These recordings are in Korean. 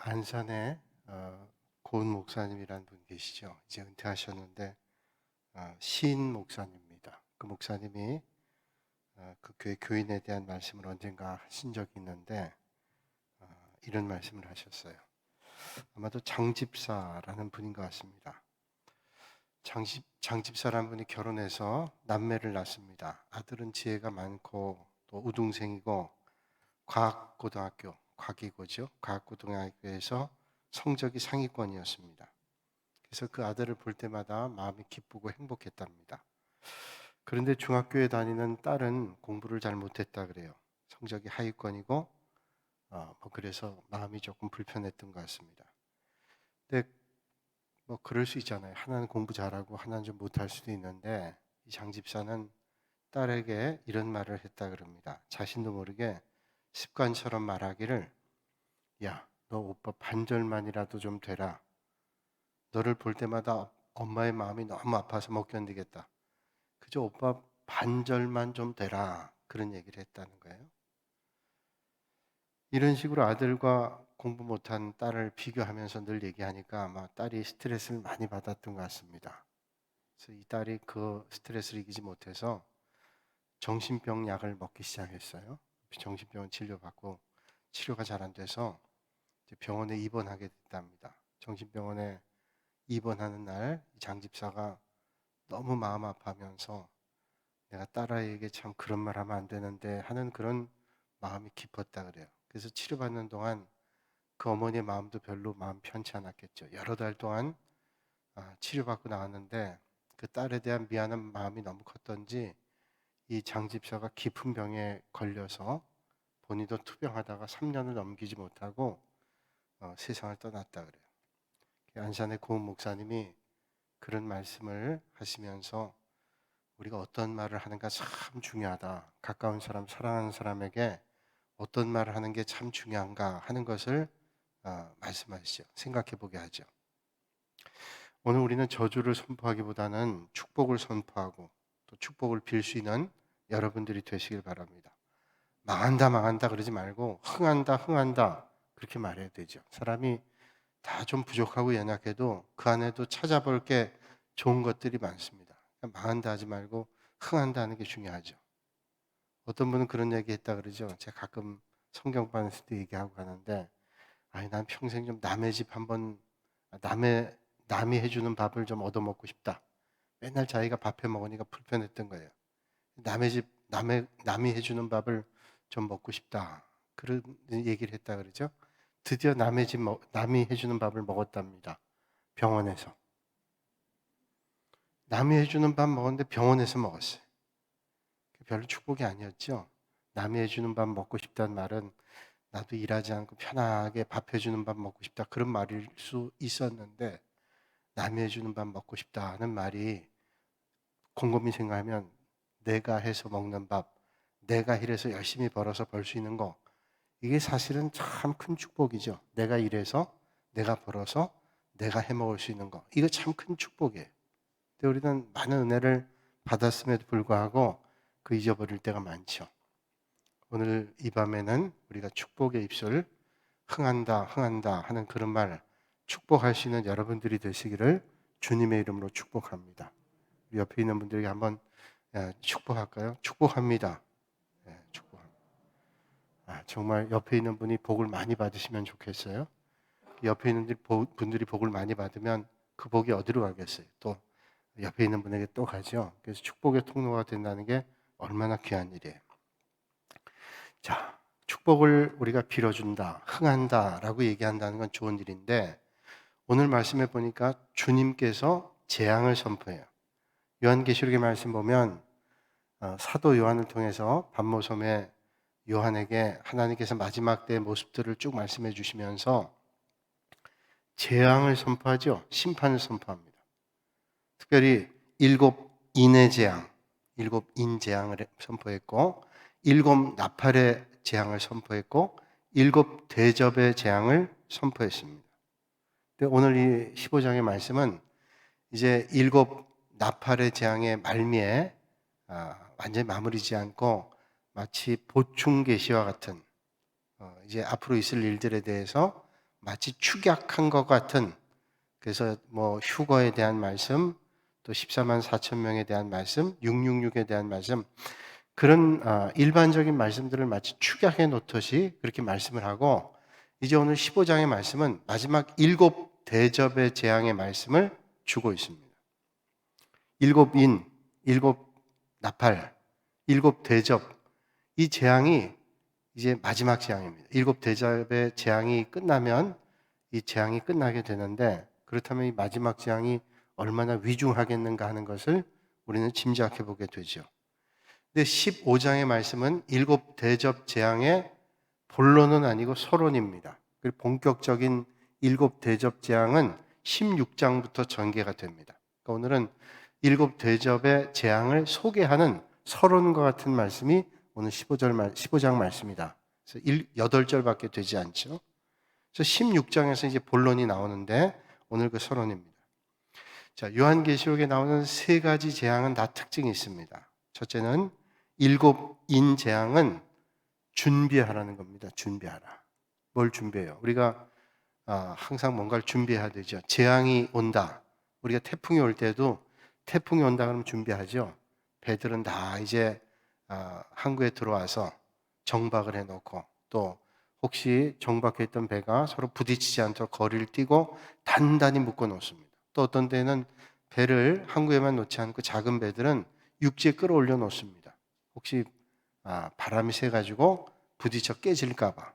안산에 고은 목사님이라는 분 계시죠. 이제 은퇴하셨는데 시인 목사님입니다. 그 목사님이 그 교회 교인에 대한 말씀을 언젠가 하신 적이 있는데 이런 말씀을 하셨어요. 아마도 장집사라는 분인 것 같습니다. 장집사라는 분이 결혼해서 남매를 낳습니다. 아들은 지혜가 많고 또 우등생이고 과학고등학교, 과기고죠. 과학고등학교에서 성적이 상위권이었습니다. 그래서 그 아들을 볼 때마다 마음이 기쁘고 행복했답니다. 그런데 중학교에 다니는 딸은 공부를 잘 못했다 그래요. 성적이 하위권이고 그래서 마음이 조금 불편했던 것 같습니다. 근데 뭐 그럴 수 있잖아요. 하나는 공부 잘하고 하나는 좀 못할 수도 있는데 이 장집사는 딸에게 이런 말을 했다 그럽니다. 자신도 모르게 습관처럼 말하기를, 야, 너 오빠 반절만이라도 좀 되라. 너를 볼 때마다 엄마의 마음이 너무 아파서 못 견디겠다. 그저 오빠 반절만 좀 되라. 그런 얘기를 했다는 거예요. 이런 식으로 아들과 공부 못한 딸을 비교하면서 늘 얘기하니까 아마 딸이 스트레스를 많이 받았던 것 같습니다. 그래서 이 딸이 그 스트레스를 이기지 못해서 정신병 약을 먹기 시작했어요. 정신병원 치료받고 치료가 잘 안 돼서 이제 병원에 입원하게 됐답니다. 정신병원에 입원하는 날 장집사가 너무 마음 아파하면서 내가 딸아이에게 참 그런 말 하면 안 되는데 하는 그런 마음이 깊었다 그래요. 그래서 치료받는 동안 그 어머니의 마음도 별로 마음 편치 않았겠죠. 여러 달 동안 치료받고 나왔는데 그 딸에 대한 미안한 마음이 너무 컸던지 이 장집사가 깊은 병에 걸려서 본인도 투병하다가 3년을 넘기지 못하고 세상을 떠났다 그래요. 안산의 고은 목사님이 그런 말씀을 하시면서 우리가 어떤 말을 하는가 참 중요하다. 가까운 사람, 사랑하는 사람에게 어떤 말을 하는 게 참 중요한가 하는 것을 말씀하시죠. 생각해 보게 하죠. 오늘 우리는 저주를 선포하기보다는 축복을 선포하고 또 축복을 빌 수 있는 여러분들이 되시길 바랍니다. 망한다, 망한다 그러지 말고 흥한다, 흥한다 그렇게 말해야 되죠. 사람이 다 좀 부족하고 연약해도 그 안에도 찾아볼 게 좋은 것들이 많습니다. 망한다 하지 말고 흥한다 하는 게 중요하죠. 어떤 분은 그런 얘기 했다 그러죠. 제가 가끔 성경반에서도 얘기하고 가는데, 아니, 난 평생 좀 남의 집 한번, 남이 해주는 밥을 좀 얻어먹고 싶다. 맨날 자기가 밥해 먹으니까 불편했던 거예요. 남의 집, 남이 해주는 밥을 좀 먹고 싶다. 그런 얘기를 했다 그러죠. 드디어 남의 집, 남이 해주는 밥을 먹었답니다. 병원에서. 남이 해주는 밥 먹었는데 병원에서 먹었어요. 별로 축복이 아니었죠. 남이 해주는 밥 먹고 싶다는 말은 나도 일하지 않고 편하게 밥 해주는 밥 먹고 싶다 그런 말일 수 있었는데 남이 해주는 밥 먹고 싶다는 말이 곰곰이 생각하면 내가 해서 먹는 밥, 내가 일해서 열심히 벌어서 벌 수 있는 거 이게 사실은 참 큰 축복이죠. 내가 일해서 내가 벌어서 내가 해 먹을 수 있는 거 이거 참 큰 축복이에요. 근데 우리는 많은 은혜를 받았음에도 불구하고 그 잊어버릴 때가 많죠. 오늘 이 밤에는 우리가 축복의 입술 흥한다 흥한다 하는 그런 말 축복할 수 있는 여러분들이 되시기를 주님의 이름으로 축복합니다. 우리 옆에 있는 분들에게 한번 축복할까요? 축복합니다. 축복합니다. 정말 옆에 있는 분이 복을 많이 받으시면 좋겠어요. 옆에 있는 분들이 복을 많이 받으면 그 복이 어디로 가겠어요? 또 옆에 있는 분에게 또 가죠. 그래서 축복의 통로가 된다는 게 얼마나 귀한 일이에요. 자, 축복을 우리가 빌어준다, 흥한다라고 얘기한다는 건 좋은 일인데 오늘 말씀해 보니까 주님께서 재앙을 선포해요. 요한계시록의 말씀 보면 사도 요한을 통해서 반모섬의 요한에게 하나님께서 마지막 때의 모습들을 쭉 말씀해 주시면서 재앙을 선포하죠. 심판을 선포합니다. 특별히 일곱 인의 재앙, 일곱 인 재앙을 선포했고 일곱 나팔의 재앙을 선포했고 일곱 대접의 재앙을 선포했습니다. 근데 오늘 이 15장의 말씀은 이제 일곱 나팔의 재앙의 말미에 완전히 마무리지 않고 마치 보충 계시와 같은 이제 앞으로 있을 일들에 대해서 마치 축약한 것 같은, 그래서 뭐 휴거에 대한 말씀, 또 14만 4천 명에 대한 말씀, 666에 대한 말씀, 그런 일반적인 말씀들을 마치 축약해 놓듯이 그렇게 말씀을 하고, 이제 오늘 15장의 말씀은 마지막 7대접의 재앙의 말씀을 주고 있습니다. 7인, 7나팔, 7대접, 이 재앙이 이제 마지막 재앙입니다. 7대접의 재앙이 끝나면 이 재앙이 끝나게 되는데, 그렇다면 이 마지막 재앙이 얼마나 위중하겠는가 하는 것을 우리는 짐작해 보게 되죠. 근데 15장의 말씀은 7대접 재앙의 본론은 아니고 서론입니다. 그리고 본격적인 7대접 재앙은 16장부터 전개가 됩니다. 그러니까 오늘은 7대접의 재앙을 소개하는 서론과 같은 말씀이 오늘 15장 말씀이다. 그래서 8절밖에 되지 않죠. 그래서 16장에서 이제 본론이 나오는데 오늘 그 서론입니다. 자, 요한계시록에 나오는 세 가지 재앙은 다 특징이 있습니다. 첫째는 7인 재앙은 준비하라는 겁니다. 준비하라. 뭘 준비해요? 우리가 항상 뭔가를 준비해야 되죠. 재앙이 온다. 우리가 태풍이 올 때도 태풍이 온다 그러면 준비하죠. 배들은 다 이제 항구에 들어와서 정박을 해놓고, 또 혹시 정박했던 배가 서로 부딪히지 않도록 거리를 띄고 단단히 묶어 놓습니다. 또 어떤 데는 배를 항구에만 놓지 않고 작은 배들은 육지에 끌어올려 놓습니다. 혹시 바람이 세가지고 부딪혀 깨질까봐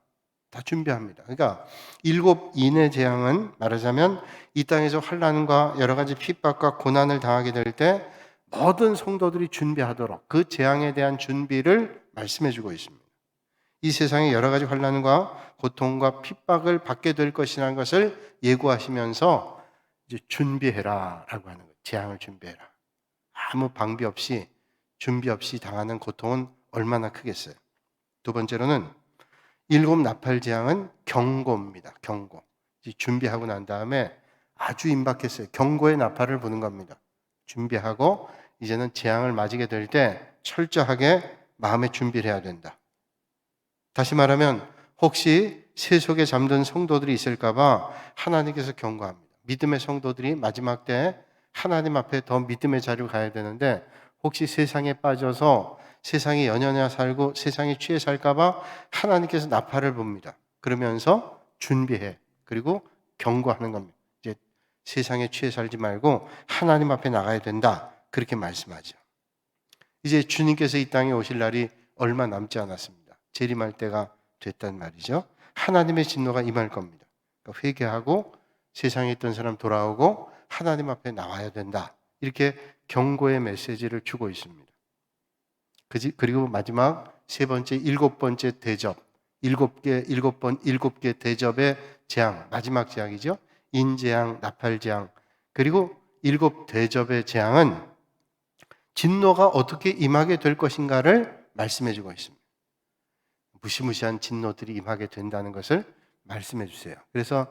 다 준비합니다. 그러니까 7인의 재앙은 말하자면 이 땅에서 환난과 여러 가지 핍박과 고난을 당하게 될 때 모든 성도들이 준비하도록 그 재앙에 대한 준비를 말씀해주고 있습니다. 이 세상에 여러 가지 환난과 고통과 핍박을 받게 될 것이라는 것을 예고하시면서 이제 준비해라라고 하는 거예요. 재앙을 준비해라. 아무 방비 없이 준비 없이 당하는 고통은 얼마나 크겠어요. 두 번째로는 7 나팔 재앙은 경고입니다. 경고. 준비하고 난 다음에 아주 임박했어요. 경고의 나팔을 부는 겁니다. 준비하고 이제는 재앙을 맞이게 될 때 철저하게 마음의 준비를 해야 된다. 다시 말하면 혹시 세속에 잠든 성도들이 있을까봐 하나님께서 경고합니다. 믿음의 성도들이 마지막 때 하나님 앞에 더 믿음의 자리로 가야 되는데, 혹시 세상에 빠져서 세상에 연연해 살고 세상에 취해 살까봐 하나님께서 나팔을 붑니다. 그러면서 준비해. 그리고 경고하는 겁니다. 이제 세상에 취해 살지 말고 하나님 앞에 나가야 된다. 그렇게 말씀하죠. 이제 주님께서 이 땅에 오실 날이 얼마 남지 않았습니다. 재림할 때가 됐단 말이죠. 하나님의 진노가 임할 겁니다. 그러니까 회개하고 세상에 있던 사람 돌아오고 하나님 앞에 나와야 된다. 이렇게 경고의 메시지를 주고 있습니다. 그리고 마지막 세 번째, 7번째 대접, 7개 대접의 재앙, 마지막 재앙이죠. 인재앙, 나팔재앙, 그리고 7대접의 재앙은 진노가 어떻게 임하게 될 것인가를 말씀해주고 있습니다. 무시무시한 진노들이 임하게 된다는 것을 말씀해 주세요. 그래서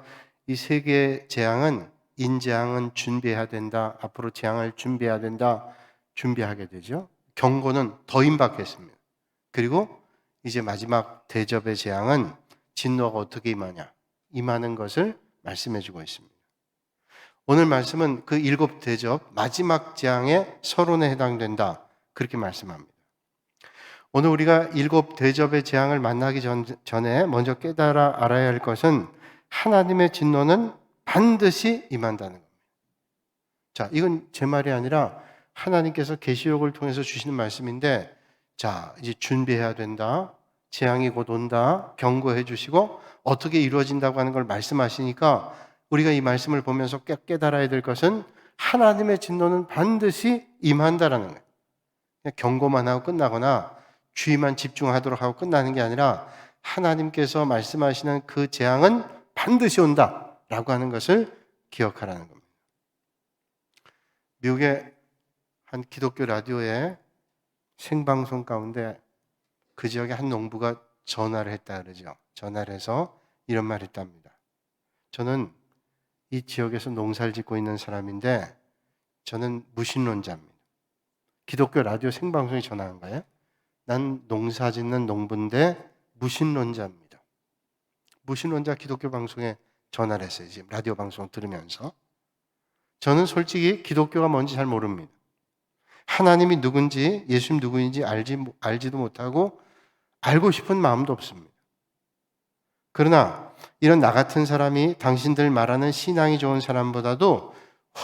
이 세 개의 재앙은, 인재앙은 준비해야 된다, 앞으로 재앙을 준비해야 된다, 준비하게 되죠. 경고는 더 임박했습니다. 그리고 이제 마지막 대접의 재앙은 진노가 어떻게 임하는 것을 말씀해 주고 있습니다. 오늘 말씀은 그 7대접 마지막 재앙의 서론에 해당된다, 그렇게 말씀합니다. 오늘 우리가 7대접의 재앙을 만나기 전에 먼저 깨달아 알아야 할 것은 하나님의 진노는 반드시 임한다는 겁니다. 자, 이건 제 말이 아니라 하나님께서 계시록을 통해서 주시는 말씀인데, 자, 이제 준비해야 된다, 재앙이 곧 온다, 경고해 주시고 어떻게 이루어진다고 하는 걸 말씀하시니까 우리가 이 말씀을 보면서 깨달아야 될 것은 하나님의 진노는 반드시 임한다라는 거예요. 그냥 경고만 하고 끝나거나 주의만 집중하도록 하고 끝나는 게 아니라 하나님께서 말씀하시는 그 재앙은 반드시 온다라고 하는 것을 기억하라는 겁니다. 미국의 한 기독교 라디오의 생방송 가운데 그 지역의 한 농부가 전화를 했다 그러죠. 전화를 해서 이런 말을 했답니다. 저는 이 지역에서 농사를 짓고 있는 사람인데 저는 무신론자입니다. 기독교 라디오 생방송에 전화한 거예요. 난 농사 짓는 농부인데 무신론자입니다. 무신론자 기독교 방송에 전화를 했어요. 지금 라디오 방송 들으면서. 저는 솔직히 기독교가 뭔지 잘 모릅니다. 하나님이 누군지, 예수님 누구인지 알지도 못하고 알고 싶은 마음도 없습니다. 그러나 이런 나 같은 사람이 당신들 말하는 신앙이 좋은 사람보다도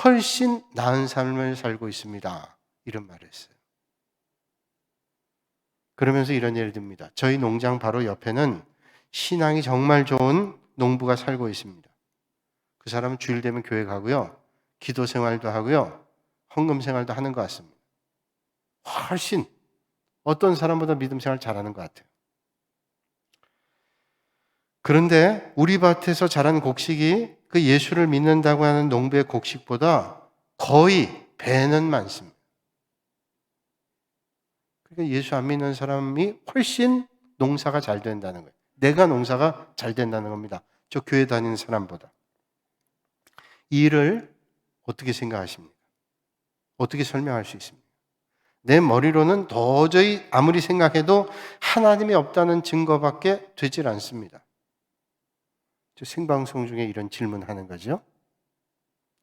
훨씬 나은 삶을 살고 있습니다. 이런 말을 했어요. 그러면서 이런 예를 듭니다. 저희 농장 바로 옆에는 신앙이 정말 좋은 농부가 살고 있습니다. 그 사람은 주일 되면 교회 가고요. 기도 생활도 하고요. 헌금 생활도 하는 것 같습니다. 훨씬 어떤 사람보다 믿음 생활 잘하는 것 같아요. 그런데 우리 밭에서 자란 곡식이 그 예수를 믿는다고 하는 농부의 곡식보다 거의 배는 많습니다. 그러니까 예수 안 믿는 사람이 훨씬 농사가 잘 된다는 거예요. 내가 농사가 잘 된다는 겁니다. 저 교회 다니는 사람보다. 이 일을 어떻게 생각하십니까? 어떻게 설명할 수 있습니까? 내 머리로는 도저히 아무리 생각해도 하나님이 없다는 증거밖에 되질 않습니다. 저 생방송 중에 이런 질문하는 거죠.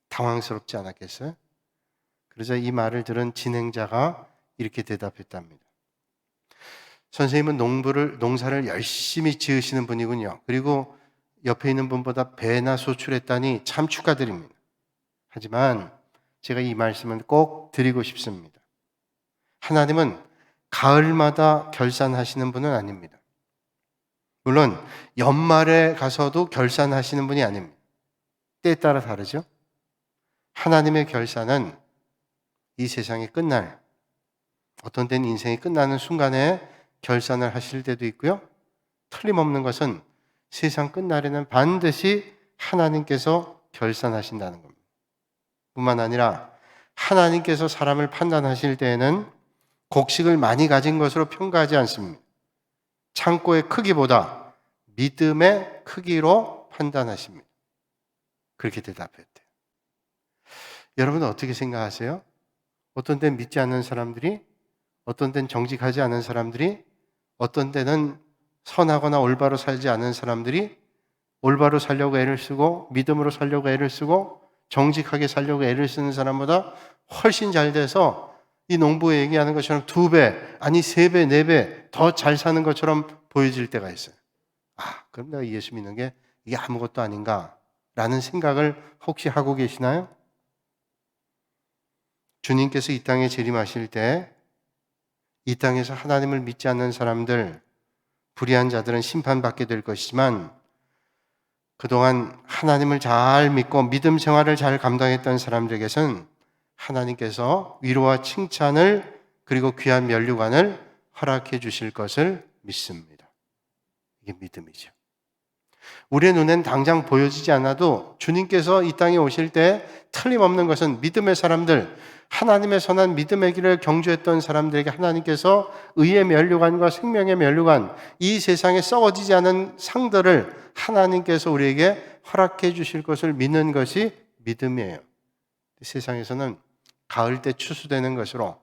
당황스럽지 않았겠어요? 그러자 이 말을 들은 진행자가 이렇게 대답했답니다. 선생님은 농사를 열심히 지으시는 분이군요. 그리고 옆에 있는 분보다 배나 소출했다니 참 축하드립니다. 하지만 제가 이 말씀은 꼭 드리고 싶습니다. 하나님은 가을마다 결산하시는 분은 아닙니다. 물론 연말에 가서도 결산하시는 분이 아닙니다. 때에 따라 다르죠. 하나님의 결산은 이 세상이 끝날, 어떤 때는 인생이 끝나는 순간에 결산을 하실 때도 있고요. 틀림없는 것은 세상 끝날에는 반드시 하나님께서 결산하신다는 겁니다. 뿐만 아니라 하나님께서 사람을 판단하실 때에는 곡식을 많이 가진 것으로 평가하지 않습니다. 창고의 크기보다 믿음의 크기로 판단하십니다. 그렇게 대답했대요. 여러분은 어떻게 생각하세요? 어떤 때는 믿지 않는 사람들이, 어떤 때는 정직하지 않은 사람들이, 어떤 때는 선하거나 올바로 살지 않은 사람들이 올바로 살려고 애를 쓰고 믿음으로 살려고 애를 쓰고 정직하게 살려고 애를 쓰는 사람보다 훨씬 잘 돼서 이 농부가 얘기하는 것처럼 2배, 아니 3배, 4배 더 잘 사는 것처럼 보여질 때가 있어요. 그럼 내가 예수 믿는 게 이게 아무것도 아닌가라는 생각을 혹시 하고 계시나요? 주님께서 이 땅에 재림하실 때 이 땅에서 하나님을 믿지 않는 사람들, 불의한 자들은 심판받게 될 것이지만 그동안 하나님을 잘 믿고 믿음 생활을 잘 감당했던 사람들에게서는 하나님께서 위로와 칭찬을 그리고 귀한 면류관을 허락해 주실 것을 믿습니다. 이게 믿음이죠. 우리의 눈엔 당장 보여지지 않아도 주님께서 이 땅에 오실 때 틀림없는 것은 믿음의 사람들, 하나님의 선한 믿음의 길을 경주했던 사람들에게 하나님께서 의의 면류관과 생명의 면류관, 이 세상에 썩어지지 않은 상들을 하나님께서 우리에게 허락해 주실 것을 믿는 것이 믿음이에요. 세상에서는 가을 때 추수되는 것으로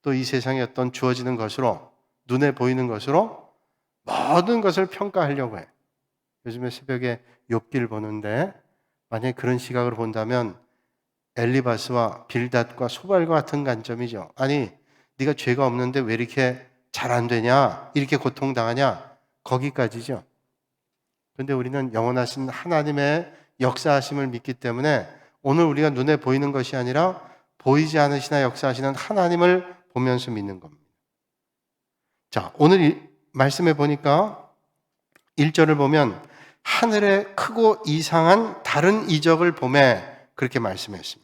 또 이 세상에 어떤 주어지는 것으로 눈에 보이는 것으로 모든 것을 평가하려고 해요. 요즘에 새벽에 욥기를 보는데 만약에 그런 시각으로 본다면 엘리바스와 빌닷과 소발과 같은 관점이죠. 아니, 네가 죄가 없는데 왜 이렇게 잘 안 되냐? 이렇게 고통당하냐? 거기까지죠. 그런데 우리는 영원하신 하나님의 역사하심을 믿기 때문에 오늘 우리가 눈에 보이는 것이 아니라 보이지 않으시나 역사하시는 하나님을 보면서 믿는 겁니다. 자, 오늘 말씀해 보니까 1절을 보면 하늘에 크고 이상한 다른 이적을 보매 그렇게 말씀했습니다.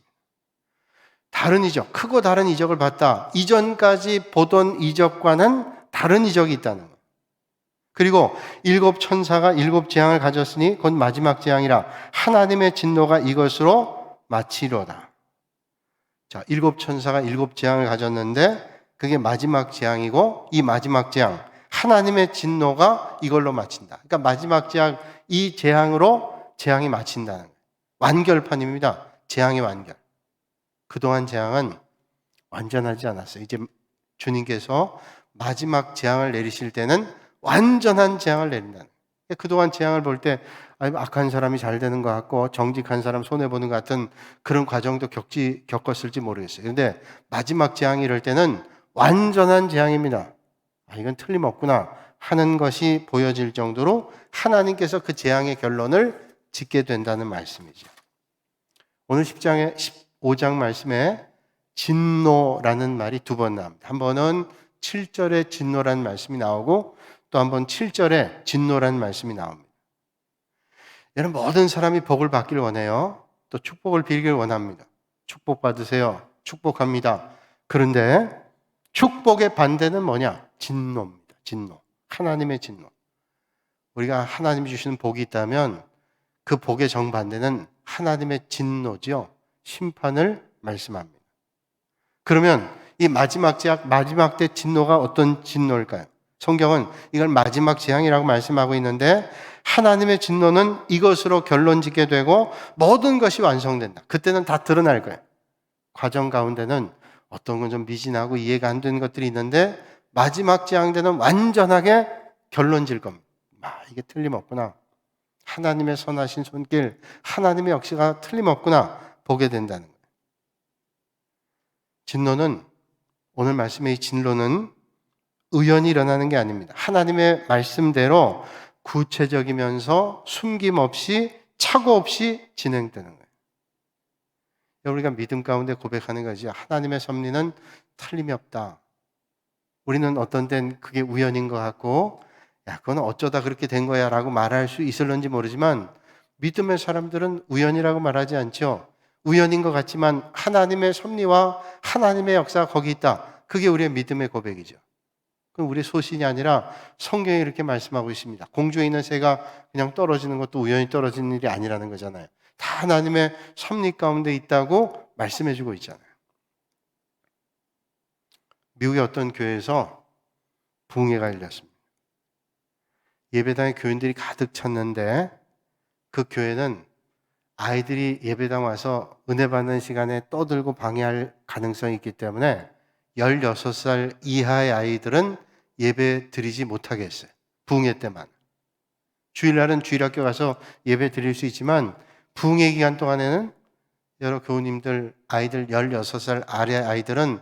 다른 이적, 크고 다른 이적을 봤다. 이전까지 보던 이적과는 다른 이적이 있다는 것. 그리고 7 천사가 7 재앙을 가졌으니 곧 마지막 재앙이라 하나님의 진노가 이것으로 마치로다. 자, 7 천사가 7 재앙을 가졌는데 그게 마지막 재앙이고 이 마지막 재앙, 하나님의 진노가 이걸로 마친다. 그러니까 마지막 재앙, 이 재앙으로 재앙이 마친다는 거예요. 완결판입니다. 재앙의 완결. 그동안 재앙은 완전하지 않았어요. 이제 주님께서 마지막 재앙을 내리실 때는 완전한 재앙을 내린다는 거예요. 그동안 재앙을 볼 때 악한 사람이 잘 되는 것 같고 정직한 사람 손해보는 것 같은 그런 과정도 겪었을지 모르겠어요. 근데 마지막 재앙이 이럴 때는 완전한 재앙입니다. 이건 틀림없구나 하는 것이 보여질 정도로 하나님께서 그 재앙의 결론을 짓게 된다는 말씀이죠. 오늘 15장 말씀에 진노라는 말이 두 번 나옵니다. 한 번은 7절에 진노라는 말씀이 나오고 또 한 번 7절에 진노라는 말씀이 나옵니다. 여러분, 모든 사람이 복을 받기를 원해요. 또 축복을 빌기를 원합니다. 축복 받으세요. 축복합니다. 그런데 축복의 반대는 뭐냐? 진노입니다. 진노. 하나님의 진노. 우리가 하나님이 주시는 복이 있다면 그 복의 정반대는 하나님의 진노죠. 심판을 말씀합니다. 그러면 이 마지막 때 진노가 어떤 진노일까요? 성경은 이걸 마지막 재앙이라고 말씀하고 있는데 하나님의 진노는 이것으로 결론 짓게 되고 모든 것이 완성된다. 그때는 다 드러날 거예요. 과정 가운데는 어떤 건 좀 미진하고 이해가 안 되는 것들이 있는데 마지막 재앙 때는 완전하게 결론 질 겁니다. 이게 틀림없구나. 하나님의 선하신 손길, 하나님의 역사가 틀림없구나 보게 된다는 거예요. 진노는, 오늘 말씀의 이 진노는 우연히 일어나는 게 아닙니다. 하나님의 말씀대로 구체적이면서 숨김없이 착오 없이 진행되는 거예요. 우리가 믿음 가운데 고백하는 거지. 하나님의 섭리는 틀림이 없다. 우리는 어떤 데는 그게 우연인 것 같고 그건 어쩌다 그렇게 된 거야 라고 말할 수 있을런지 모르지만 믿음의 사람들은 우연이라고 말하지 않죠. 우연인 것 같지만 하나님의 섭리와 하나님의 역사가 거기 있다. 그게 우리의 믿음의 고백이죠. 그건 우리의 소신이 아니라 성경이 이렇게 말씀하고 있습니다. 공중에 있는 새가 그냥 떨어지는 것도 우연히 떨어지는 일이 아니라는 거잖아요. 다 하나님의 섭리 가운데 있다고 말씀해주고 있잖아요. 미국의 어떤 교회에서 붕괴가 일렸습니다. 예배당에 교인들이 가득 찼는데 그 교회는 아이들이 예배당 와서 은혜 받는 시간에 떠들고 방해할 가능성이 있기 때문에 16살 이하의 아이들은 예배 드리지 못하게 했어요. 붕괴 때만. 주일날은 주일학교 가서 예배 드릴 수 있지만 붕괴 기간 동안에는 여러 교우님들 아이들 16살 아래 아이들은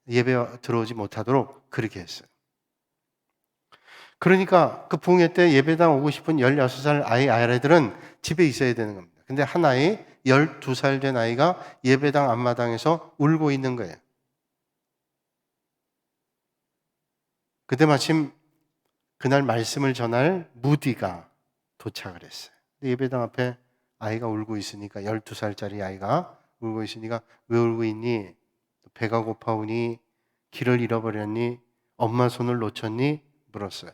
예배 들어오지 못하도록 그렇게 했어요. 그러니까 그 붕괴 때 예배당 오고 싶은 16살 아이들은 집에 있어야 되는 겁니다. 근데 한 아이 12살 된 아이가 예배당 앞마당에서 울고 있는 거예요. 그때 마침 그날 말씀을 전할 무디가 도착을 했어요. 예배당 앞에 아이가 울고 있으니까 12살짜리 아이가 울고 있으니까 왜 울고 있니? 배가 고파오니? 길을 잃어버렸니? 엄마 손을 놓쳤니? 물었어요.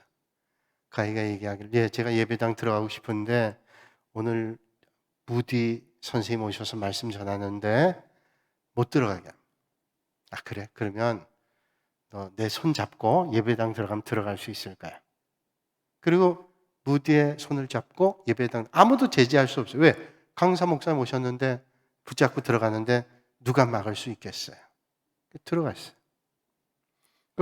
그 아이가 얘기하기를 제가 예배당 들어가고 싶은데 오늘 무디 선생님 오셔서 말씀 전하는데 못 들어가게 합니다. 그래? 그러면 너 내 손 잡고 예배당 들어가면 들어갈 수 있을까요? 그리고 무디의 손을 잡고 예배당 아무도 제지할 수 없어요. 왜? 강사 목사님 오셨는데 붙잡고 들어가는데 누가 막을 수 있겠어요? 들어갔어요.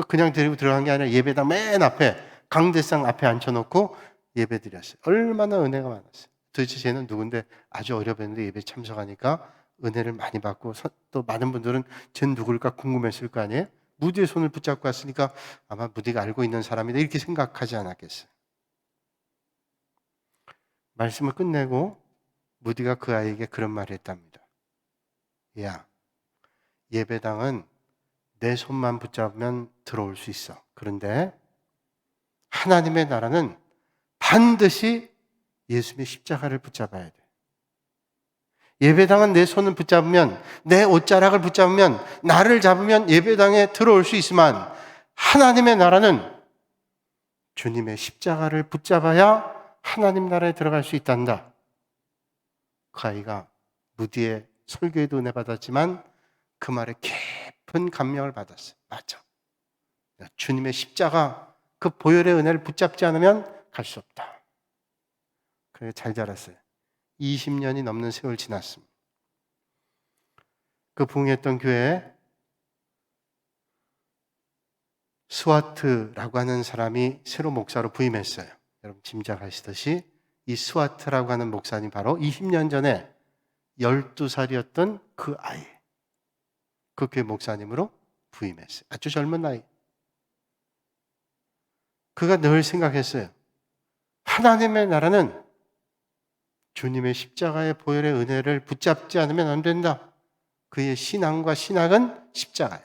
그냥 데리고 들어간 게 아니라 예배당 맨 앞에 강대상 앞에 앉혀놓고 예배 드렸어요. 얼마나 은혜가 많았어요. 도대체 쟤는 누군데 아주 어려 보이는데 예배 참석하니까 은혜를 많이 받고 또 많은 분들은 쟤는 누굴까 궁금했을 거 아니에요? 무디의 손을 붙잡고 왔으니까 아마 무디가 알고 있는 사람이다 이렇게 생각하지 않았겠어요. 말씀을 끝내고 무디가 그 아이에게 그런 말을 했답니다. 야, 예배당은 내 손만 붙잡으면 들어올 수 있어. 그런데 하나님의 나라는 반드시 예수님의 십자가를 붙잡아야 돼. 예배당은 내 손을 붙잡으면, 내 옷자락을 붙잡으면, 나를 잡으면 예배당에 들어올 수 있지만 하나님의 나라는 주님의 십자가를 붙잡아야 하나님 나라에 들어갈 수 있단다. 그 아이가 무디의 설교에도 은혜 받았지만 그 말에 깊은 감명을 받았어요. 맞아. 주님의 십자가, 그 보혈의 은혜를 붙잡지 않으면 갈 수 없다. 그래 잘 자랐어요. 20년이 넘는 세월 지났습니다. 그 부흥했던 교회에 스와트라고 하는 사람이 새로 목사로 부임했어요. 여러분 짐작하시듯이 이 스와트라고 하는 목사님 바로 20년 전에 12살이었던 그 아이, 그 교회 목사님으로 부임했어요. 아주 젊은 나이. 그가 늘 생각했어요. 하나님의 나라는 주님의 십자가의 보혈의 은혜를 붙잡지 않으면 안 된다. 그의 신앙과 신학은 십자가예요.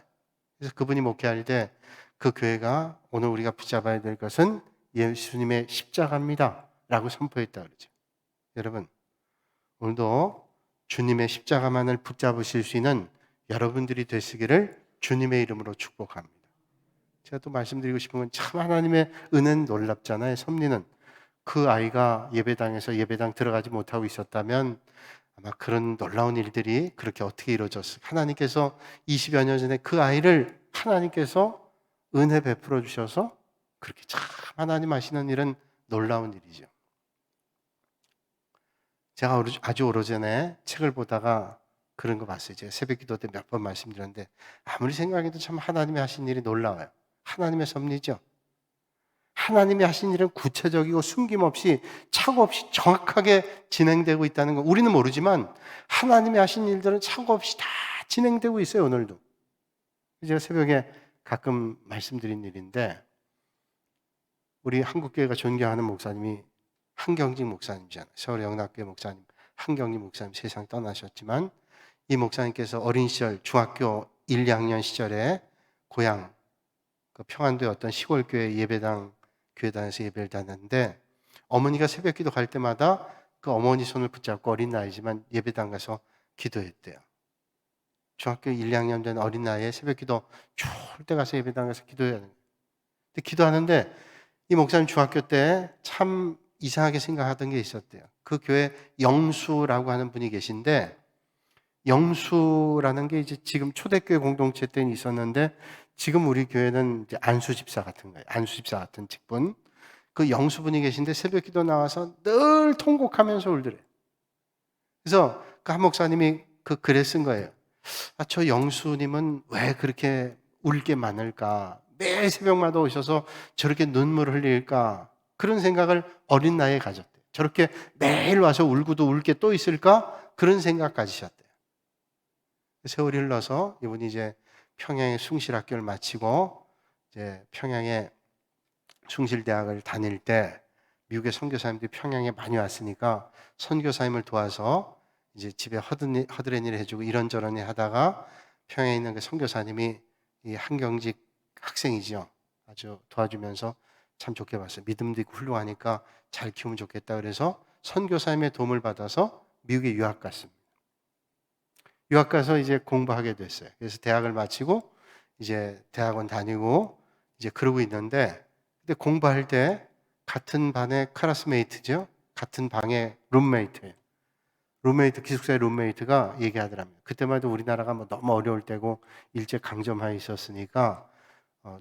그래서 그분이 목회할 때 그 교회가 오늘 우리가 붙잡아야 될 것은 예수님의 십자가입니다. 라고 선포했다 그러죠. 여러분, 오늘도 주님의 십자가만을 붙잡으실 수 있는 여러분들이 되시기를 주님의 이름으로 축복합니다. 제가 또 말씀드리고 싶은 건 참 하나님의 은혜는 놀랍잖아요. 섭리는 그 아이가 예배당에서 예배당 들어가지 못하고 있었다면 아마 그런 놀라운 일들이 그렇게 어떻게 이루어졌을까. 하나님께서 20여 년 전에 그 아이를 하나님께서 은혜 베풀어 주셔서 그렇게 참 하나님 하시는 일은 놀라운 일이죠. 제가 아주 오래전에 책을 보다가 그런 거 봤어요. 제가 새벽 기도 때 몇 번 말씀드렸는데 아무리 생각해도 참 하나님이 하신 일이 놀라워요. 하나님의 섭리죠. 하나님이 하신 일은 구체적이고 숨김없이 착오 없이 정확하게 진행되고 있다는 거 우리는 모르지만 하나님이 하신 일들은 착오 없이 다 진행되고 있어요. 오늘도. 제가 새벽에 가끔 말씀드린 일인데 우리 한국교회가 존경하는 목사님이 한경직 목사님이잖아요. 서울 영락교회 목사님 한경직 목사님 세상 떠나셨지만 이 목사님께서 어린 시절 중학교 1, 2학년 시절에 고향 그 평안도의 어떤 시골 교회 예배당 교회당에서 예배를 다녔는데 어머니가 새벽 기도 갈 때마다 그 어머니 손을 붙잡고 어린 나이지만 예배당 가서 기도했대요. 중학교 1, 2학년 된 어린 나이에 새벽 기도 추울 때 가서 예배당 가서 기도해야 되는 거예요. 근데 기도하는데 이 목사님 중학교 때 참 이상하게 생각하던 게 있었대요. 그 교회 영수라고 하는 분이 계신데 영수라는 게 이제 지금 초대교회 공동체 때는 있었는데 지금 우리 교회는 이제 안수집사 같은 거예요. 안수집사 같은 직분. 그 영수분이 계신데 새벽 기도 나와서 늘 통곡하면서 울더래요. 그래서 그 한 목사님이 그 글에 쓴 거예요. 아, 저 영수님은 왜 그렇게 울 게 많을까? 매일 새벽마다 오셔서 저렇게 눈물을 흘릴까? 그런 생각을 어린 나이에 가졌대요. 저렇게 매일 와서 울고도 울 게 또 있을까? 그런 생각 가지셨대요. 세월이 흘러서 이분이 이제 평양의 숭실학교를 마치고 이제 평양의 숭실대학을 다닐 때 미국의 선교사님들이 평양에 많이 왔으니까 선교사님을 도와서 이제 집에 허드렛 일을 해주고 이런저런 일 하다가 평양에 있는 그 선교사님이 이 한경직 학생이죠. 아주 도와주면서 참 좋게 봤어요. 믿음도 있고 훌륭하니까 잘 키우면 좋겠다. 그래서 선교사님의 도움을 받아서 미국에 유학 갔습니다. 유학 가서 이제 공부하게 됐어요. 그래서 대학을 마치고 이제 대학원 다니고 이제 그러고 있는데 근데 공부할 때 같은 반의 클래스메이트죠. 같은 방의 룸메이트. 기숙사의 룸메이트가 얘기하더랍니다. 그때만 해도 우리나라가 뭐 너무 어려울 때고 일제 강점하에 있었으니까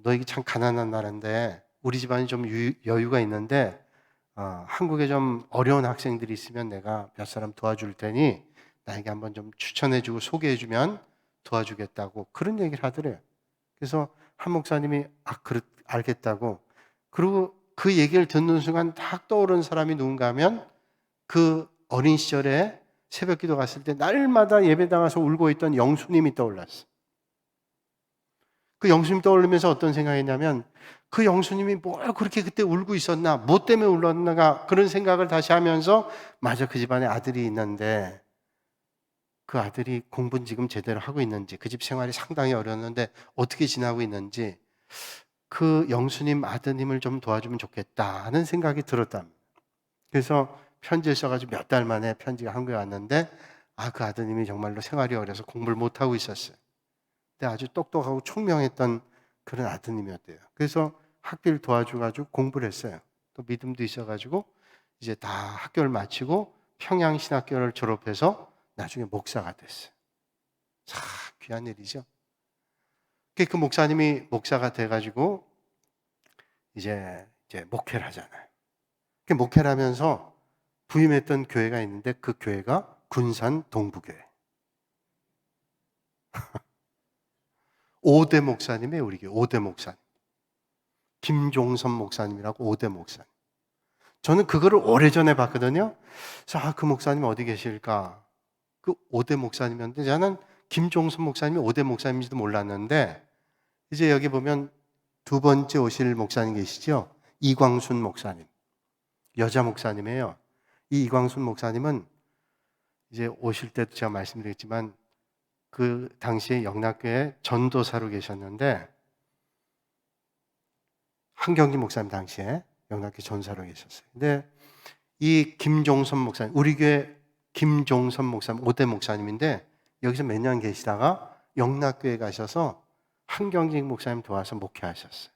너 이게 참 가난한 나라인데 우리 집안이 좀 여유가 있는데 한국에 좀 어려운 학생들이 있으면 내가 몇 사람 도와줄 테니 나에게 한번 좀 추천해주고 소개해주면 도와주겠다고 그런 얘기를 하더래요. 그래서 한 목사님이 알겠다고 그리고 그 얘기를 듣는 순간 딱 떠오른 사람이 누군가 하면 그 어린 시절에 새벽 기도 갔을 때 날마다 예배당 와서 울고 있던 영수님이 떠올랐어. 그 영수님 떠오르면서 어떤 생각이냐면 그 영수님이 뭘 그렇게 그때 울고 있었나, 뭐 때문에 울었나 그런 생각을 다시 하면서 맞아 그 집안에 아들이 있는데 그 아들이 공부는 지금 제대로 하고 있는지 그 집 생활이 상당히 어려웠는데 어떻게 지나고 있는지 그 영수님 아드님을 좀 도와주면 좋겠다 하는 생각이 들었답니다. 그래서 편지를 써가지고 몇 달 만에 편지가 한국에 왔는데 그 아드님이 정말로 생활이 어려서 공부를 못하고 있었어요. 근데 아주 똑똑하고 총명했던 그런 아드님이었대요. 그래서 학비를 도와줘가지고 공부를 했어요. 또 믿음도 있어가지고 이제 다 학교를 마치고 평양신학교를 졸업해서 나중에 목사가 됐어요. 참 귀한 일이죠. 그 목사님이 목사가 돼가지고 이제 목회를 하잖아요. 그 목회를 하면서 부임했던 교회가 있는데 그 교회가 군산 동부교회. 5대 목사님이에요, 우리 교회. 5대 목사님. 김종선 목사님이라고 5대 목사님. 저는 그거를 오래전에 봤거든요. 그래서 그 목사님 어디 계실까? 그 5대 목사님이었는데 저는 김종선 목사님이 5대 목사님인지도 몰랐는데 이제 여기 보면 두 번째 오실 목사님 계시죠? 이광순 목사님. 여자 목사님이에요. 이 이광순 목사님은 이제 오실 때도 제가 말씀드렸지만 그 당시에 영락교회 전도사로 계셨는데 한경기 목사님 당시에 영락교회 전사로 계셨어요. 근데 이 김종선 목사님, 우리 교회 김종선 목사님, 5대 목사님인데 여기서 몇 년 계시다가 영락교회 가셔서 한경직 목사님 도와서 목회하셨어요.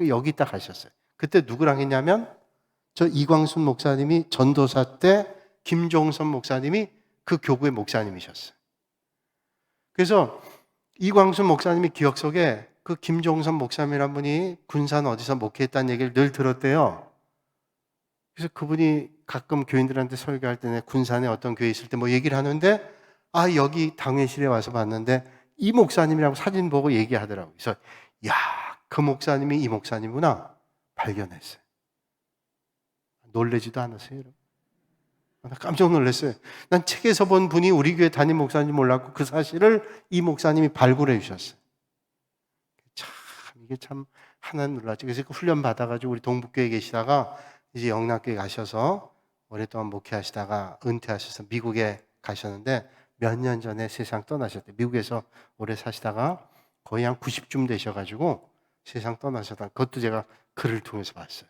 여기 딱 가셨어요. 그때 누구랑 했냐면 저 이광순 목사님이 전도사 때 김종선 목사님이 그 교구의 목사님이셨어요. 그래서 이광순 목사님이 기억 속에 그 김종선 목사님이란 분이 군산 어디서 목회했다는 얘기를 늘 들었대요. 그래서 그분이 가끔 교인들한테 설교할 때 군산에 어떤 교회 있을 때 뭐 얘기를 하는데 여기 당회실에 와서 봤는데 이 목사님이라고 사진 보고 얘기하더라고요. 그래서 그 목사님이 이 목사님이구나 발견했어요. 놀라지도 않았어요, 여러분. 나 깜짝 놀랐어요. 난 책에서 본 분이 우리 교회 담임 목사인지 몰랐고 그 사실을 이 목사님이 발굴해 주셨어요. 이게 참 하나는 놀랐죠. 그래서 그 훈련 받아가지고 우리 동북교회에 계시다가 이제 영락교회 가셔서 오랫동안 목회하시다가 은퇴하셔서 미국에 가셨는데 몇 년 전에 세상 떠나셨대요. 미국에서 오래 사시다가 거의 한 90쯤 되셔가지고 세상 떠나셨다. 그것도 제가 글을 통해서 봤어요.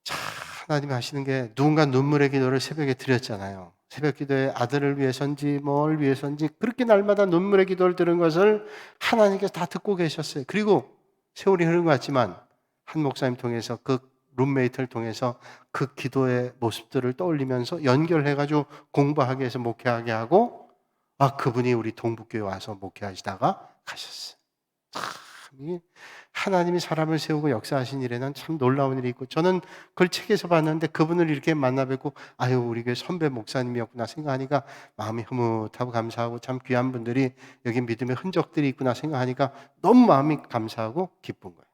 참 하나님이 하시는 게 누군가 눈물의 기도를 새벽에 드렸잖아요. 새벽 기도에 아들을 위해서인지 뭘 위해서인지 그렇게 날마다 눈물의 기도를 드린 것을 하나님께서 다 듣고 계셨어요. 그리고 세월이 흐른 것 같지만 한 목사님 통해서 그 룸메이트를 통해서 그 기도의 모습들을 떠올리면서 연결해가지고 공부하게 해서 목회하게 하고 그분이 우리 동북교회 와서 목회하시다가 가셨어요. 참 하나님이 사람을 세우고 역사하신 일에는 참 놀라운 일이 있고 저는 그걸 책에서 봤는데 그분을 이렇게 만나 뵙고 우리 교회 선배 목사님이었구나 생각하니까 마음이 흐뭇하고 감사하고 참 귀한 분들이 여기 믿음의 흔적들이 있구나 생각하니까 너무 마음이 감사하고 기쁜 거예요.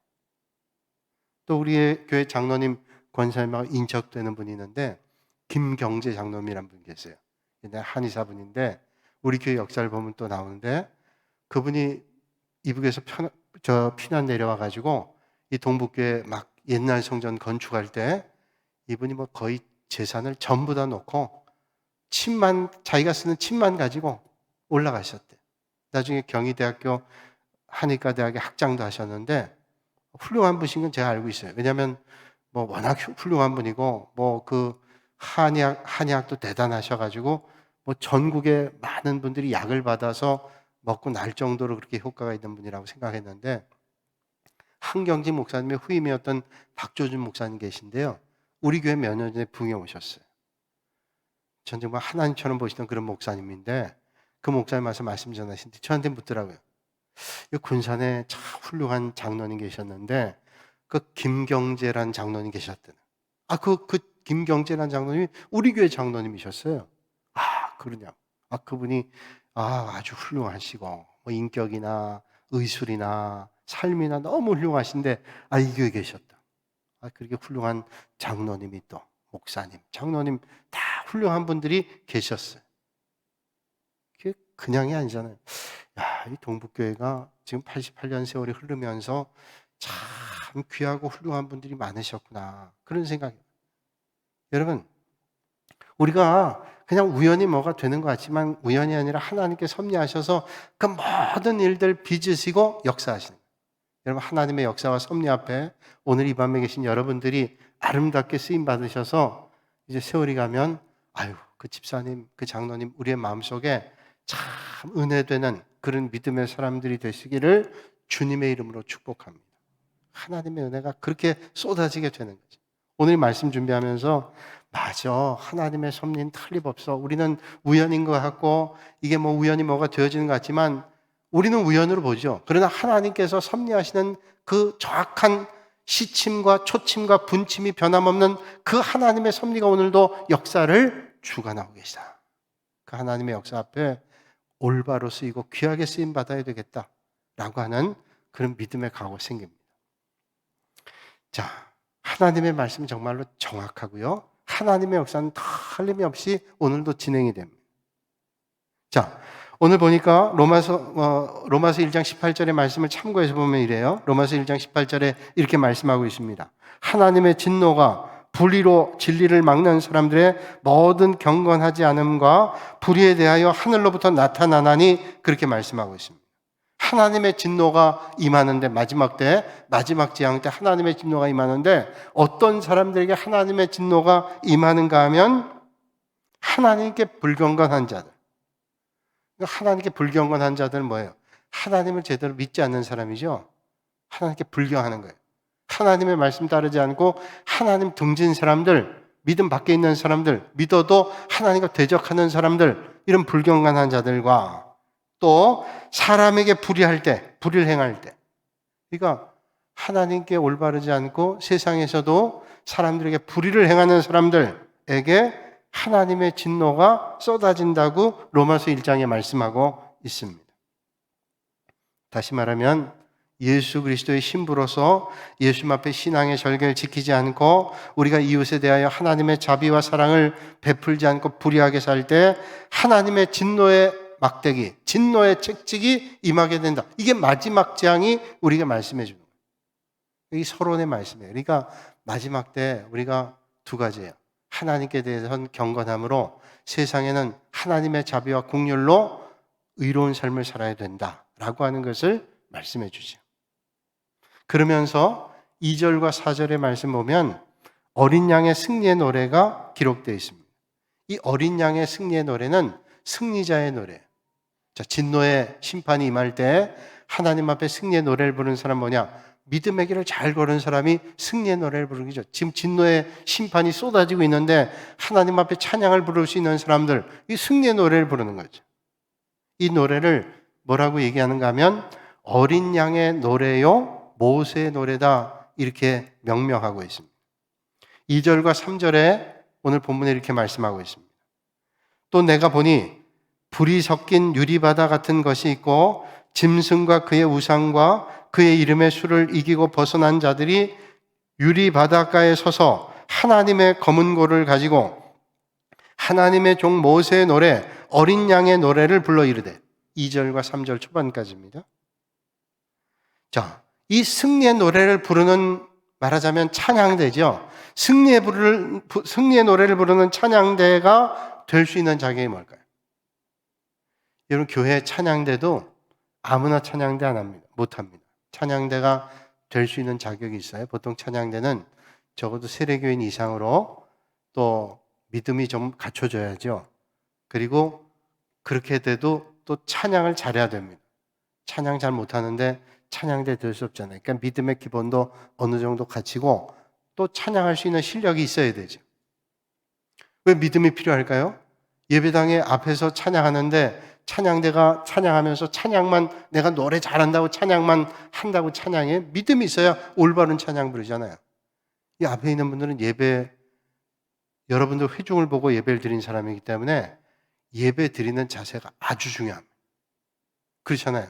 또 우리의 교회 장로님 권사님하고 인척되는 분이 있는데 김경재 장로님이라는 분이 계세요. 옛날 한의사분인데 우리 교회 역사를 보면 또 나오는데 그분이 이북에서 피난 내려와가지고 이 동북교회 막 옛날 성전 건축할 때 이분이 뭐 거의 재산을 전부 다 놓고 자기가 쓰는 침만 가지고 올라가셨대. 나중에 경희대학교 한의과대학에 학장도 하셨는데 훌륭한 분이신 건 제가 알고 있어요. 왜냐하면 뭐 워낙 훌륭한 분이고 뭐 그 한의학도 대단하셔가지고 뭐 전국에 많은 분들이 약을 받아서 먹고 날 정도로 그렇게 효과가 있는 분이라고 생각했는데 한경직 목사님의 후임이었던 박조준 목사님 계신데요. 우리 교회 몇 년 전에 붕에 오셨어요. 전 정말 하나님처럼 보시던 그런 목사님인데 그 목사님 와서 말씀 전하시는데 저한테 묻더라고요. 군산에 참 훌륭한 장로님 계셨는데 그 김경재란 장로님 계셨더니 그 김경재란 장로님이 우리 교회 장로님이셨어요. 그러냐? 그분이 아주 훌륭하시고 뭐 인격이나 의술이나 삶이나 너무 훌륭하신데 이 교회에 계셨다. 그렇게 훌륭한 장로님이 또 목사님, 장로님 다 훌륭한 분들이 계셨어요. 그게 그냥이 아니잖아요. 이 동북교회가 지금 88년 세월이 흐르면서 참 귀하고 훌륭한 분들이 많으셨구나. 그런 생각이에요. 여러분, 우리가 그냥 우연히 뭐가 되는 것 같지만 우연이 아니라 하나님께 섭리하셔서 그 모든 일들 빚으시고 역사하시는 거예요. 여러분, 하나님의 역사와 섭리 앞에 오늘 이 밤에 계신 여러분들이 아름답게 쓰임 받으셔서 이제 세월이 가면 그 집사님, 그 장로님 우리의 마음속에 참 은혜되는 그런 믿음의 사람들이 되시기를 주님의 이름으로 축복합니다. 하나님의 은혜가 그렇게 쏟아지게 되는 거죠. 오늘 말씀 준비하면서 맞아, 하나님의 섭리는 틀림없어. 우리는 우연인 것 같고 이게 뭐 우연히 뭐가 되어지는 것 같지만 우리는 우연으로 보죠. 그러나 하나님께서 섭리하시는 그 정확한 시침과 초침과 분침이 변함없는 그 하나님의 섭리가 오늘도 역사를 주관하고 계시다. 그 하나님의 역사 앞에 올바로 쓰이고 귀하게 쓰임 받아야 되겠다라고 하는 그런 믿음의 각오가 생깁니다. 자, 하나님의 말씀은 정말로 정확하고요. 하나님의 역사는 틀림이 없이 오늘도 진행이 됩니다. 자, 오늘 보니까 로마서 1장 18절의 말씀을 참고해서 보면 이래요. 로마서 1장 18절에 이렇게 말씀하고 있습니다. 하나님의 진노가 불의로 진리를 막는 사람들의 모든 경건하지 않음과 불의에 대하여 하늘로부터 나타나나니, 그렇게 말씀하고 있습니다. 하나님의 진노가 임하는데, 마지막 재앙 때 하나님의 진노가 임하는데, 어떤 사람들에게 하나님의 진노가 임하는가 하면 하나님께 불경건한 자들. 하나님께 불경건한 자들은 뭐예요? 하나님을 제대로 믿지 않는 사람이죠. 하나님께 불경하는 거예요. 하나님의 말씀 따르지 않고 하나님 등진 사람들, 믿음 밖에 있는 사람들, 믿어도 하나님과 대적하는 사람들, 이런 불경건한 자들과 또 사람에게 불의할 때, 불의를 행할 때, 그러니까 하나님께 올바르지 않고 세상에서도 사람들에게 불의를 행하는 사람들에게 하나님의 진노가 쏟아진다고 로마서 1장에 말씀하고 있습니다. 다시 말하면 예수 그리스도의 신부로서 예수님 앞에 신앙의 절개를 지키지 않고 우리가 이웃에 대하여 하나님의 자비와 사랑을 베풀지 않고 불의하게 살 때 하나님의 진노의 막대기, 진노의 책찍이 임하게 된다. 이게 마지막 재앙이 우리가 말씀해 주는 거예요. 이 서론의 말씀이에요. 그러니까 마지막 때 우리가 두 가지예요. 하나님께 대해서는 경건함으로 세상에는 하나님의 자비와 긍휼로 의로운 삶을 살아야 된다라고 하는 것을 말씀해 주죠. 그러면서 2절과 4절의 말씀 보면 어린 양의 승리의 노래가 기록되어 있습니다. 이 어린 양의 승리의 노래는 승리자의 노래예요. 자, 진노의 심판이 임할 때 하나님 앞에 승리의 노래를 부르는 사람 뭐냐? 믿음의 길을 잘 걸은 사람이 승리의 노래를 부르는 거죠. 지금 진노의 심판이 쏟아지고 있는데 하나님 앞에 찬양을 부를 수 있는 사람들, 이 승리의 노래를 부르는 거죠. 이 노래를 뭐라고 얘기하는가 하면 어린 양의 노래요, 모세의 노래다, 이렇게 명명하고 있습니다. 2절과 3절에 오늘 본문에 이렇게 말씀하고 있습니다. 또 내가 보니 불이 섞인 유리바다 같은 것이 있고 짐승과 그의 우상과 그의 이름의 수를 이기고 벗어난 자들이 유리바닷가에 서서 하나님의 검은 고를 가지고 하나님의 종 모세의 노래, 어린 양의 노래를 불러 이르되, 2절과 3절 초반까지입니다. 자, 이 승리의 노래를 부르는, 말하자면 찬양대죠. 승리의 노래를 부르는 찬양대가 될 수 있는 자격이 뭘까요? 여러분, 교회 찬양대도 아무나 찬양대 안 합니다. 못 합니다. 찬양대가 될 수 있는 자격이 있어요. 보통 찬양대는 적어도 세례교인 이상으로 또 믿음이 좀 갖춰져야죠. 그리고 그렇게 돼도 또 찬양을 잘해야 됩니다. 찬양 잘 못하는데 찬양대 될 수 없잖아요. 그러니까 믿음의 기본도 어느 정도 갖추고 또 찬양할 수 있는 실력이 있어야 되죠. 왜 믿음이 필요할까요? 예배당에 앞에서 찬양하는데 찬양대가 찬양하면서 찬양만, 내가 노래 잘한다고 찬양만 한다고 찬양해? 믿음이 있어야 올바른 찬양 부르잖아요. 이 앞에 있는 분들은 여러분들 회중을 보고 예배를 드린 사람이기 때문에 예배 드리는 자세가 아주 중요합니다. 그렇잖아요.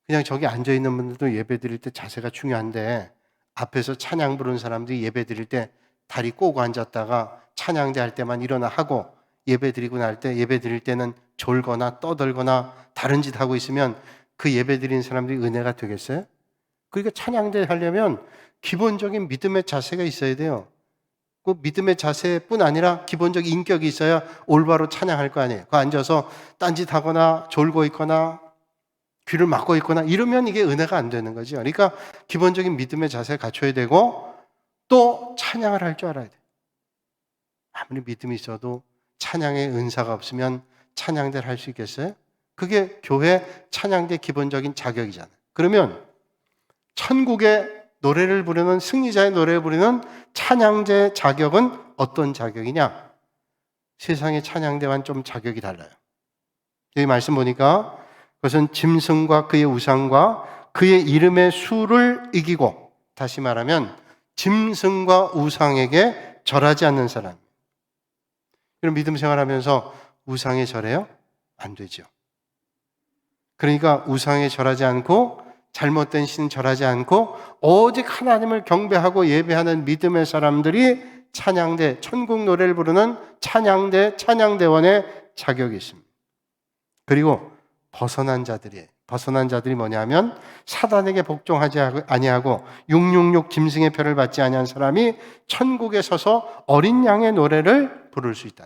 그냥 저기 앉아있는 분들도 예배 드릴 때 자세가 중요한데 앞에서 찬양 부르는 사람들이 예배 드릴 때 다리 꼬고 앉았다가 찬양대 할 때만 일어나 하고 예배 드리고 날 때, 예배 드릴 때는 졸거나 떠들거나 다른 짓 하고 있으면 그 예배 드리는 사람들이 은혜가 되겠어요? 그러니까 찬양대 하려면 기본적인 믿음의 자세가 있어야 돼요. 그 믿음의 자세뿐 아니라 기본적 인격이 있어야 올바로 찬양할 거 아니에요. 그 앉아서 딴짓하거나 졸고 있거나 귀를 막고 있거나 이러면 이게 은혜가 안 되는 거죠. 그러니까 기본적인 믿음의 자세를 갖춰야 되고 또 찬양을 할 줄 알아야 돼요. 아무리 믿음이 있어도 찬양의 은사가 없으면 찬양대를 할 수 있겠어요? 그게 교회 찬양대 기본적인 자격이잖아요. 그러면 천국의 노래를 부르는, 승리자의 노래를 부르는 찬양대 자격은 어떤 자격이냐? 세상의 찬양대와는 좀 자격이 달라요. 여기 말씀 보니까 그것은 짐승과 그의 우상과 그의 이름의 수를 이기고, 다시 말하면 짐승과 우상에게 절하지 않는 사람. 이런 믿음 생활하면서 우상에 절해요? 안 되죠. 그러니까 우상에 절하지 않고 잘못된 신 절하지 않고 오직 하나님을 경배하고 예배하는 믿음의 사람들이 찬양대, 천국 노래를 부르는 찬양대, 찬양대원의 자격이 있습니다. 그리고 벗어난 자들이 뭐냐면 사단에게 복종하지 아니하고 666 짐승의 표를 받지 아니한 사람이 천국에 서서 어린 양의 노래를 부를 수 있다.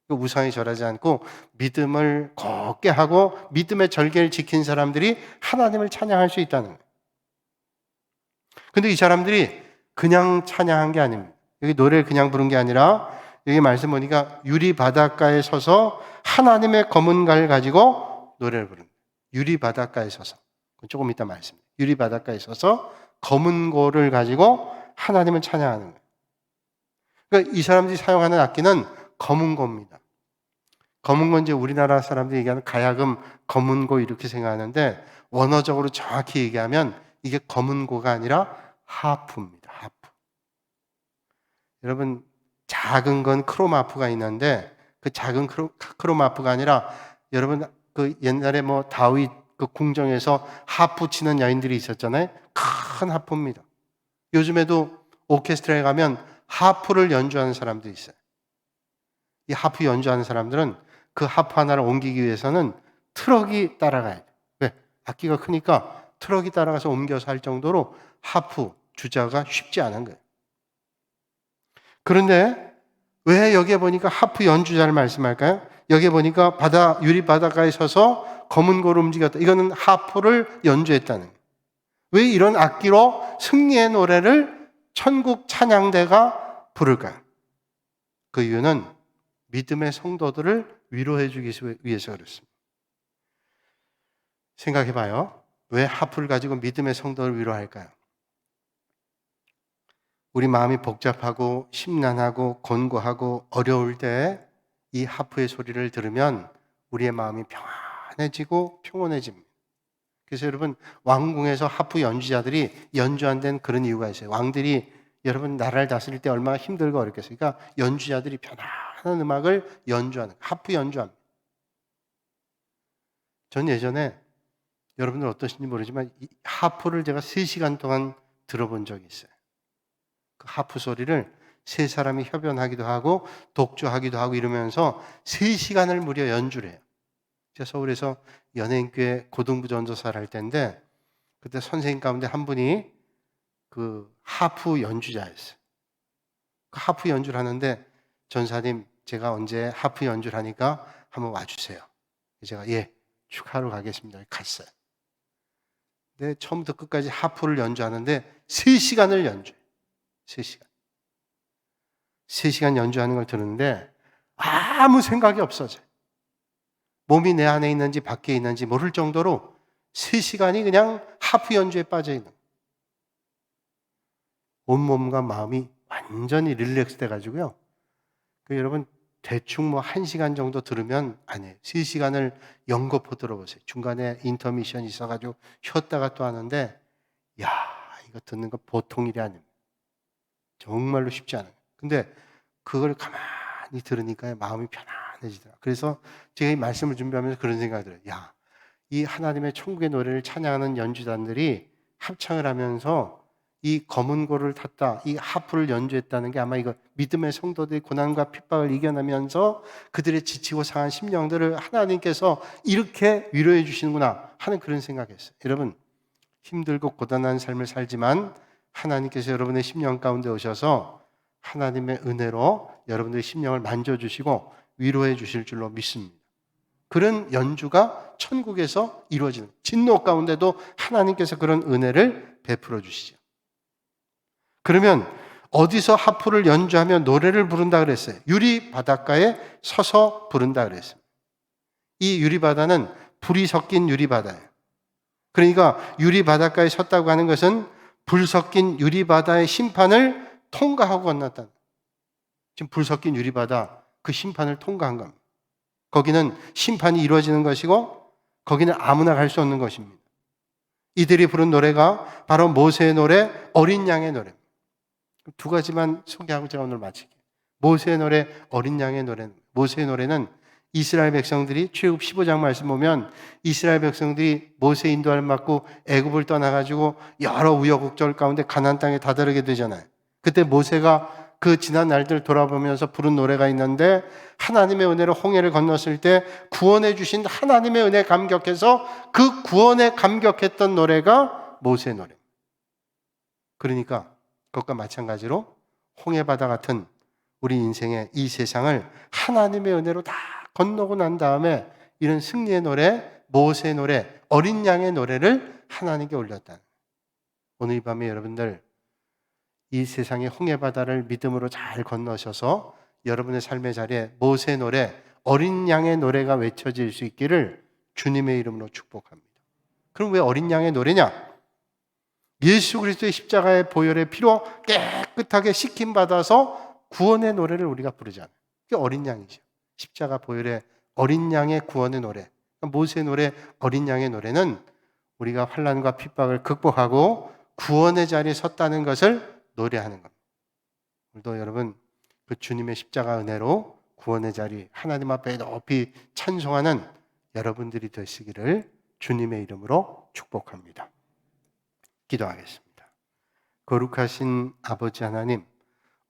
우상에 절하지 않고 믿음을 곱게 하고 믿음의 절개를 지킨 사람들이 하나님을 찬양할 수 있다는 거예요. 근데 이 사람들이 그냥 찬양한 게 아닙니다. 여기 노래를 그냥 부른 게 아니라 여기 말씀 보니까 유리 바닷가에 서서 하나님의 검은 칼을 가지고 노래를 부릅니다. 유리 바닷가에 서서. 조금 이따 말씀. 유리 바닷가에 서서 검은 고를 가지고 하나님을 찬양하는 거예요. 그러니까 이 사람들이 사용하는 악기는 검은 고입니다. 검은 건 이제 우리나라 사람들이 얘기하는 가야금, 검은 고 이렇게 생각하는데 원어적으로 정확히 얘기하면 이게 검은 고가 아니라 하프입니다. 하프. 여러분 작은 건 크로마프가 있는데 그 작은 크로마프가 아니라 여러분 그 옛날에 뭐 다윗 그 궁정에서 하프 치는 여인들이 있었잖아요. 큰 하프입니다. 요즘에도 오케스트라에 가면 하프를 연주하는 사람들이 있어요. 이 하프 연주하는 사람들은 그 하프 하나를 옮기기 위해서는 트럭이 따라가야 돼요. 왜? 악기가 크니까 트럭이 따라가서 옮겨서 할 정도로 하프 주자가 쉽지 않은 거예요. 그런데 왜 여기에 보니까 하프 연주자를 말씀할까요? 여기에 보니까 유리 바닷가에 서서 검은 고를 움직였다. 이거는 하프를 연주했다는 거예요. 왜 이런 악기로 승리의 노래를 천국 찬양대가 부를까요? 그 이유는 믿음의 성도들을 위로해 주기 위해서 그렇습니다. 생각해 봐요. 왜 하프를 가지고 믿음의 성도를 위로할까요? 우리 마음이 복잡하고 심란하고 곤고하고 어려울 때 이 하프의 소리를 들으면 우리의 마음이 평안해지고 평온해집니다. 그래서 여러분 왕궁에서 하프 연주자들이 연주한 데는 그런 이유가 있어요. 왕들이 여러분 나라를 다스릴 때 얼마나 힘들고 어렵겠어요. 그러니까 연주자들이 편안한 음악을 연주하는 하프 연주합니다. 전 예전에 여러분들 어떠신지 모르지만 이 하프를 제가 3시간 동안 들어본 적이 있어요. 그 하프 소리를 세 사람이 협연하기도 하고 독주하기도 하고 이러면서 3시간을 무려 연주를 해요. 제가 서울에서 연예인교회 고등부 전도사를 할 때인데 그때 선생님 가운데 한 분이 그 하프 연주자였어요. 그 하프 연주를 하는데 전사님 제가 언제 하프 연주를 하니까 한번 와주세요. 제가 예 축하하러 가겠습니다. 갔어요. 근데 처음부터 끝까지 하프를 연주하는데 3시간을 연주해요. 3시간. 3시간 연주하는 걸 들었는데 아무 생각이 없어져요. 몸이 내 안에 있는지 밖에 있는지 모를 정도로 3시간이 그냥 하프 연주에 빠져 있는 거예요. 온몸과 마음이 완전히 릴렉스 돼가지고요. 여러분 대충 뭐 1시간 정도 들으면 아니에요. 3시간을 연거푸 들어보세요. 중간에 인터미션이 있어가지고 쉬었다가 또 하는데 야 이거 듣는 거 보통 일이 아닙니다. 정말로 쉽지 않아요. 근데 그걸 가만히 들으니까 마음이 편안해지더라고요. 그래서 제가 이 말씀을 준비하면서 그런 생각이 들어요. 야, 이 하나님의 천국의 노래를 찬양하는 연주단들이 합창을 하면서 이 검은 고를 탔다, 이 하프를 연주했다는 게 아마 이거 믿음의 성도들의 고난과 핍박을 이겨내면서 그들의 지치고 상한 심령들을 하나님께서 이렇게 위로해 주시는구나 하는 그런 생각이었어요. 여러분 힘들고 고단한 삶을 살지만 하나님께서 여러분의 심령 가운데 오셔서 하나님의 은혜로 여러분들의 심령을 만져주시고 위로해 주실 줄로 믿습니다. 그런 연주가 천국에서 이루어지는 진노 가운데도 하나님께서 그런 은혜를 베풀어 주시죠. 그러면 어디서 하프를 연주하며 노래를 부른다 그랬어요? 유리 바닷가에 서서 부른다 그랬습니다. 이 유리 바다는 불이 섞인 유리 바다예요. 그러니까 유리 바닷가에 섰다고 하는 것은 불 섞인 유리 바다의 심판을 통과하고 건넜다. 지금 불 섞인 유리 바다 그 심판을 통과한 겁니다. 거기는 심판이 이루어지는 것이고 거기는 아무나 갈 수 없는 것입니다. 이들이 부른 노래가 바로 모세의 노래, 어린 양의 노래. 두 가지만 소개하고 제가 오늘 마칠게요. 모세의 노래, 어린 양의 노래. 모세의 노래는 이스라엘 백성들이 출애굽 15장 말씀 보면 이스라엘 백성들이 모세 인도를 받고 애굽을 떠나가지고 여러 우여곡절 가운데 가나안 땅에 다다르게 되잖아요. 그때 모세가 그 지난 날들 돌아보면서 부른 노래가 있는데 하나님의 은혜로 홍해를 건넜을 때 구원해 주신 하나님의 은혜에 감격해서 그 구원에 감격했던 노래가 모세 노래. 그러니까 그것과 마찬가지로 홍해바다 같은 우리 인생의 이 세상을 하나님의 은혜로 다 건너고 난 다음에 이런 승리의 노래, 모세의 노래, 어린 양의 노래를 하나님께 올렸다. 오늘 이 밤에 여러분들 이 세상의 홍해바다를 믿음으로 잘 건너셔서 여러분의 삶의 자리에 모세의 노래, 어린 양의 노래가 외쳐질 수 있기를 주님의 이름으로 축복합니다. 그럼 왜 어린 양의 노래냐? 예수 그리스도의 십자가의 보혈의 피로 깨끗하게 씻김받아서 구원의 노래를 우리가 부르잖아요. 그게 어린 양이죠. 십자가 보혈의 어린 양의 구원의 노래, 모세의 노래, 어린 양의 노래는 우리가 환난과 핍박을 극복하고 구원의 자리에 섰다는 것을 노래하는 겁니다. 오늘도 여러분 그 주님의 십자가 은혜로 구원의 자리 하나님 앞에 높이 찬송하는 여러분들이 되시기를 주님의 이름으로 축복합니다. 기도하겠습니다. 거룩하신 아버지 하나님,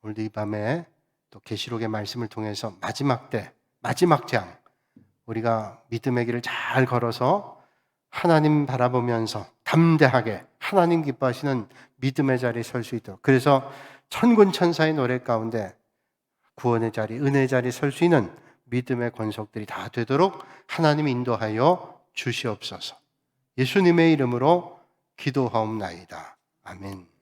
오늘도 이 밤에 또 계시록의 말씀을 통해서 마지막 때, 마지막 장 우리가 믿음의 길을 잘 걸어서 하나님 바라보면서 담대하게 하나님 기뻐하시는 믿음의 자리에 설 수 있도록, 그래서 천군 천사의 노래 가운데 구원의 자리, 은혜의 자리에 설 수 있는 믿음의 권속들이 다 되도록 하나님이 인도하여 주시옵소서. 예수님의 이름으로 기도하옵나이다. 아멘.